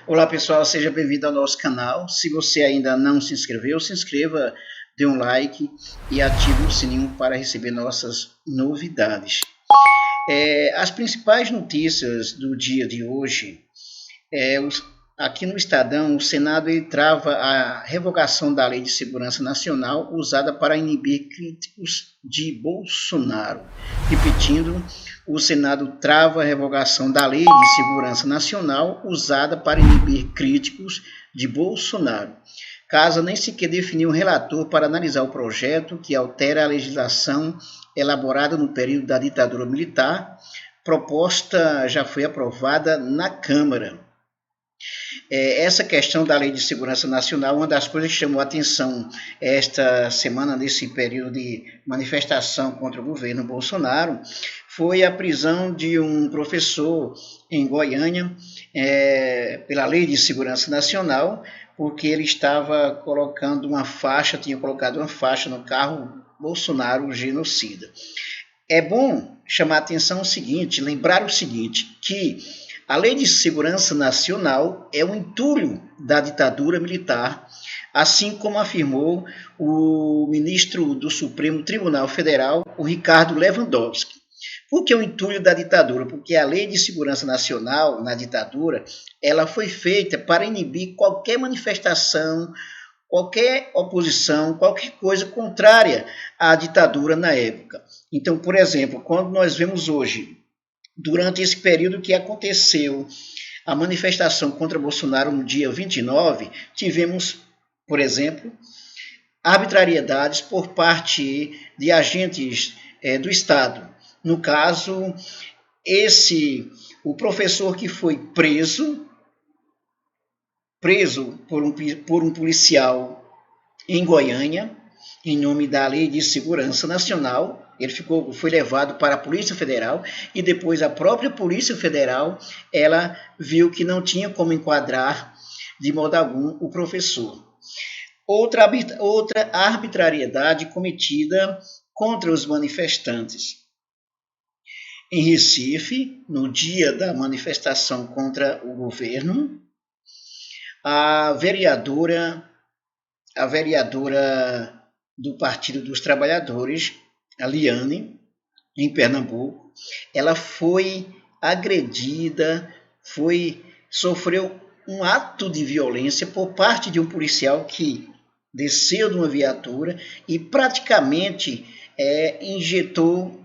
Olá pessoal, seja bem-vindo ao nosso canal. Se você ainda não se inscreveu, se inscreva, dê um like e ative o sininho para receber nossas novidades. As principais notícias do dia de hoje aqui no Estadão, o Senado trava a revogação da Lei de Segurança Nacional usada para inibir críticos de Bolsonaro. Repetindo, o Senado trava a revogação da Lei de Segurança Nacional usada para inibir críticos de Bolsonaro. Casa nem sequer definiu um relator para analisar o projeto que altera a legislação elaborada no período da ditadura militar. Proposta já foi aprovada na Câmara. Essa questão da Lei de Segurança Nacional, uma das coisas que chamou a atenção esta semana, nesse período de manifestação contra o governo Bolsonaro, foi a prisão de um professor em Goiânia pela Lei de Segurança Nacional, porque ele estava tinha colocado uma faixa no carro Bolsonaro genocida. É bom chamar a atenção lembrar o seguinte, que a Lei de Segurança Nacional é um entulho da ditadura militar, assim como afirmou o ministro do Supremo Tribunal Federal, o Ricardo Lewandowski. Por que o entulho da ditadura? Porque a Lei de Segurança Nacional, na ditadura, ela foi feita para inibir qualquer manifestação, qualquer oposição, qualquer coisa contrária à ditadura na época. Então, por exemplo, quando nós vemos hoje, durante esse período que aconteceu a manifestação contra Bolsonaro no dia 29, tivemos, por exemplo, arbitrariedades por parte de agentes do Estado. No caso, o professor que foi preso por um policial em Goiânia, em nome da Lei de Segurança Nacional. Ele foi levado para a Polícia Federal e depois a própria Polícia Federal ela viu que não tinha como enquadrar de modo algum o professor. Outra arbitrariedade cometida contra os manifestantes. Em Recife, no dia da manifestação contra o governo, a vereadora do Partido dos Trabalhadores, a Liane, em Pernambuco, ela foi agredida, sofreu um ato de violência por parte de um policial que desceu de uma viatura e praticamente injetou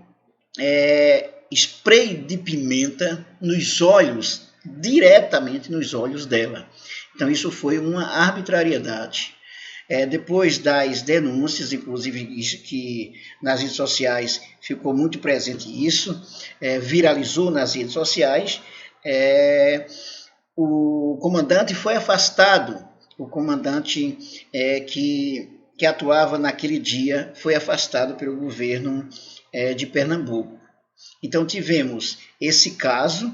spray de pimenta diretamente nos olhos dela. Então isso foi uma arbitrariedade. Depois das denúncias, inclusive isso que nas redes sociais ficou muito presente isso, viralizou nas redes sociais, o comandante foi afastado, o comandante que atuava naquele dia foi afastado pelo governo de Pernambuco. Então tivemos esse caso,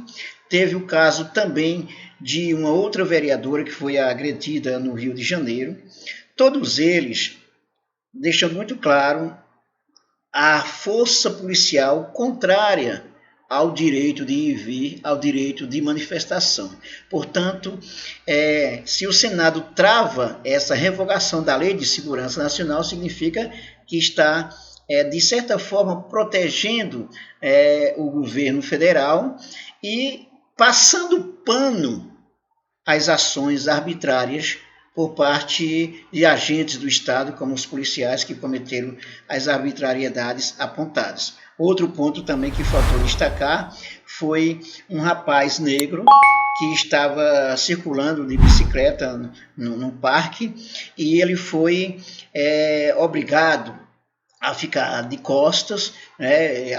teve o caso também de uma outra vereadora que foi agredida no Rio de Janeiro. Todos eles deixam muito claro a força policial contrária ao direito de ir e vir, ao direito de manifestação. Portanto, se o Senado trava essa revogação da Lei de Segurança Nacional, significa que está, de certa forma, protegendo o governo federal e passando pano às ações arbitrárias por parte de agentes do Estado, como os policiais que cometeram as arbitrariedades apontadas. Outro ponto também que faltou destacar foi um rapaz negro que estava circulando de bicicleta no parque e ele foi obrigado a ficar de costas,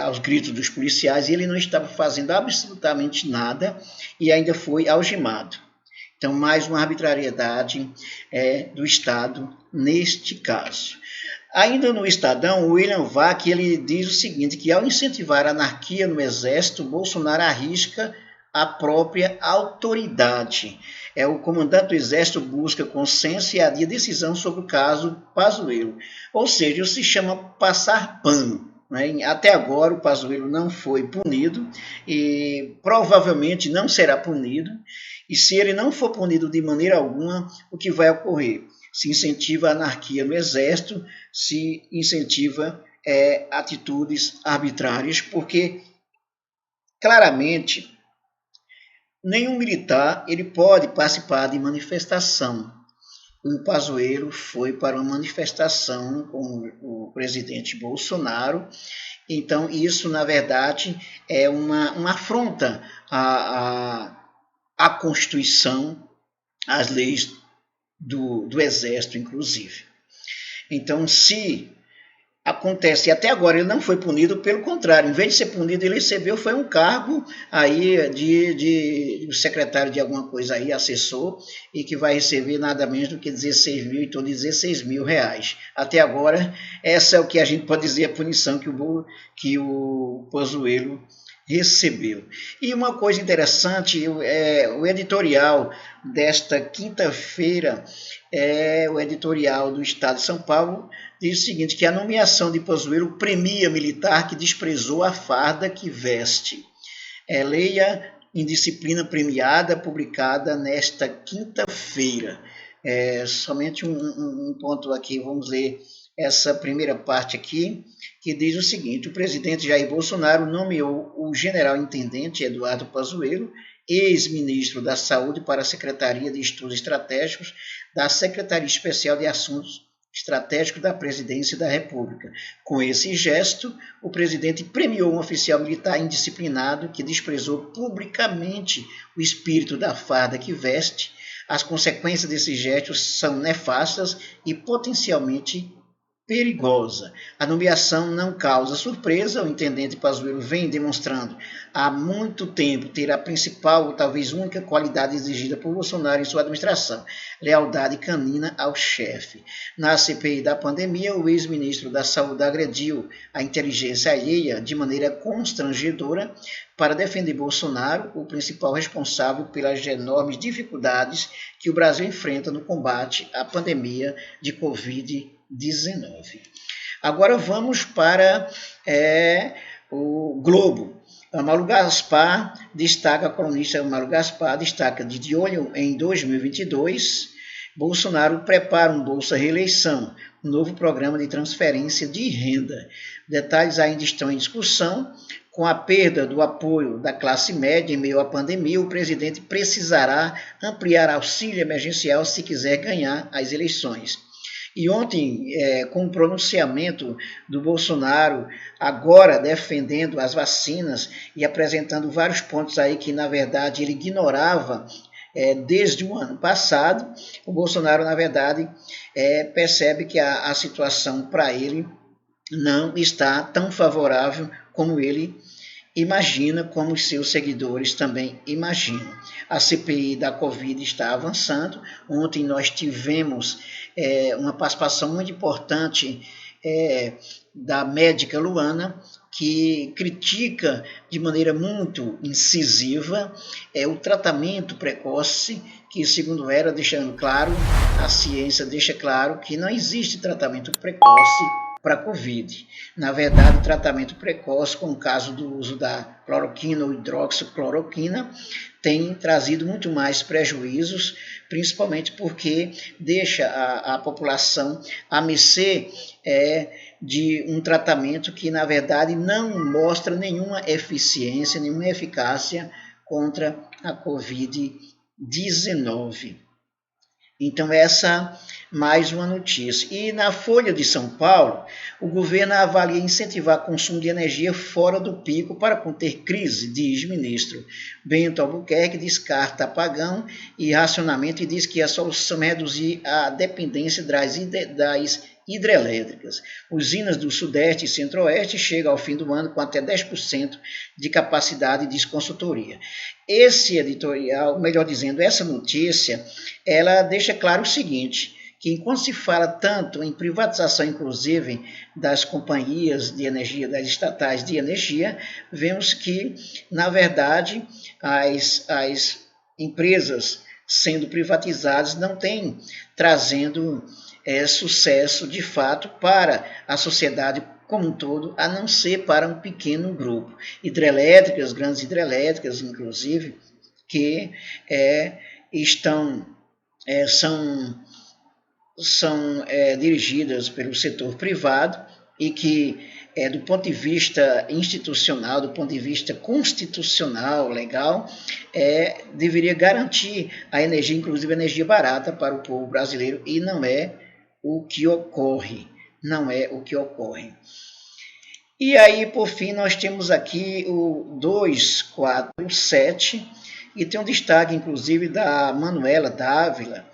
aos gritos dos policiais, e ele não estava fazendo absolutamente nada e ainda foi algemado. Então, mais uma arbitrariedade do Estado neste caso. Ainda no Estadão, o William Vac ele diz o seguinte, que ao incentivar a anarquia no Exército, Bolsonaro arrisca a própria autoridade. O comandante do Exército busca consenso e adia decisão sobre o caso Pazuello. Ou seja, isso se chama passar pano. né? Até agora o Pazuello não foi punido e provavelmente não será punido. E se ele não for punido de maneira alguma, o que vai ocorrer? Se incentiva a anarquia no Exército, se incentiva atitudes arbitrárias, porque claramente nenhum militar ele pode participar de manifestação. O Pazuello foi para uma manifestação com o presidente Bolsonaro. Então, isso, na verdade, é uma afronta à Constituição, às leis do Exército, inclusive. Então, se acontece, e até agora ele não foi punido, pelo contrário, em vez de ser punido, ele recebeu foi um cargo aí de secretário de alguma coisa aí, assessor, e que vai receber nada menos do que 16 mil, então 16 mil reais. Até agora, essa é o que a gente pode dizer a punição que o Pazuello recebeu. E uma coisa interessante, o editorial desta quinta-feira, o editorial do Estado de São Paulo, diz o seguinte, que a nomeação de Pazuello premia militar que desprezou a farda que veste. Leia Indisciplina Premiada, publicada nesta quinta-feira. Somente um ponto aqui, vamos ler essa primeira parte aqui, que diz o seguinte, o presidente Jair Bolsonaro nomeou o general-intendente Eduardo Pazuello, ex-ministro da Saúde, para a Secretaria de Estudos Estratégicos da Secretaria Especial de Assuntos Estratégicos da Presidência da República. Com esse gesto, o presidente premiou um oficial militar indisciplinado que desprezou publicamente o espírito da farda que veste. As consequências desse gesto são nefastas e potencialmente perigosa. A nomeação não causa surpresa, o intendente Pazuello vem demonstrando há muito tempo ter a principal, ou talvez única qualidade exigida por Bolsonaro em sua administração, lealdade canina ao chefe. Na CPI da pandemia, o ex-ministro da Saúde agrediu a inteligência alheia de maneira constrangedora para defender Bolsonaro, o principal responsável pelas enormes dificuldades que o Brasil enfrenta no combate à pandemia de Covid-19. Agora vamos para o Globo. A colunista Malu Gaspar destaca de olho em 2022, Bolsonaro prepara um Bolsa Reeleição, um novo programa de transferência de renda. Detalhes ainda estão em discussão. Com a perda do apoio da classe média em meio à pandemia, o presidente precisará ampliar auxílio emergencial se quiser ganhar as eleições. E ontem, com o pronunciamento do Bolsonaro, agora defendendo as vacinas e apresentando vários pontos aí que, na verdade, ele ignorava desde o ano passado, o Bolsonaro, na verdade, percebe que a situação para ele não está tão favorável como ele imagina, como os seus seguidores também imaginam. A CPI da Covid está avançando. Ontem nós tivemos uma participação muito importante da médica Luana, que critica de maneira muito incisiva o tratamento precoce, que, segundo ela, deixando claro, a ciência deixa claro que não existe tratamento precoce para Covid. Na verdade, o tratamento precoce, com o caso do uso da cloroquina ou hidroxicloroquina, tem trazido muito mais prejuízos, principalmente porque deixa a população à mercê de um tratamento que, na verdade, não mostra nenhuma eficiência, nenhuma eficácia contra a Covid-19. Então, essa mais uma notícia. E na Folha de São Paulo, o governo avalia incentivar consumo de energia fora do pico para conter crise, diz ministro. Bento Albuquerque descarta apagão e racionamento e diz que a solução é reduzir a dependência das hidrelétricas. Usinas do Sudeste e Centro-Oeste chegam ao fim do ano com até 10% de capacidade, diz consultoria. Esse editorial, melhor dizendo, essa notícia, ela deixa claro o seguinte, que enquanto se fala tanto em privatização, inclusive, das companhias de energia, das estatais de energia, vemos que, na verdade, as empresas sendo privatizadas não têm trazendo sucesso, de fato, para a sociedade como um todo, a não ser para um pequeno grupo. Hidrelétricas, grandes hidrelétricas, inclusive, que são dirigidas pelo setor privado e que, do ponto de vista institucional, do ponto de vista constitucional, legal, deveria garantir a energia, inclusive a energia barata para o povo brasileiro, e não é o que ocorre. Não é o que ocorre. E aí, por fim, nós temos aqui o 247, e tem um destaque, inclusive, da Manuela Dávila.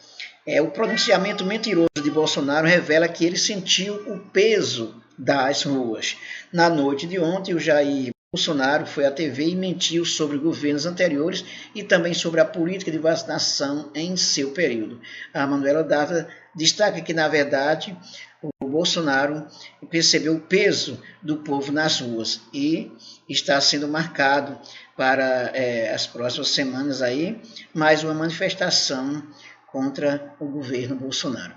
O pronunciamento mentiroso de Bolsonaro revela que ele sentiu o peso das ruas. Na noite de ontem, o Jair Bolsonaro foi à TV e mentiu sobre governos anteriores e também sobre a política de vacinação em seu período. A Manuela Dávila destaca que, na verdade, o Bolsonaro percebeu o peso do povo nas ruas e está sendo marcado para as próximas semanas aí mais uma manifestação contra o governo Bolsonaro.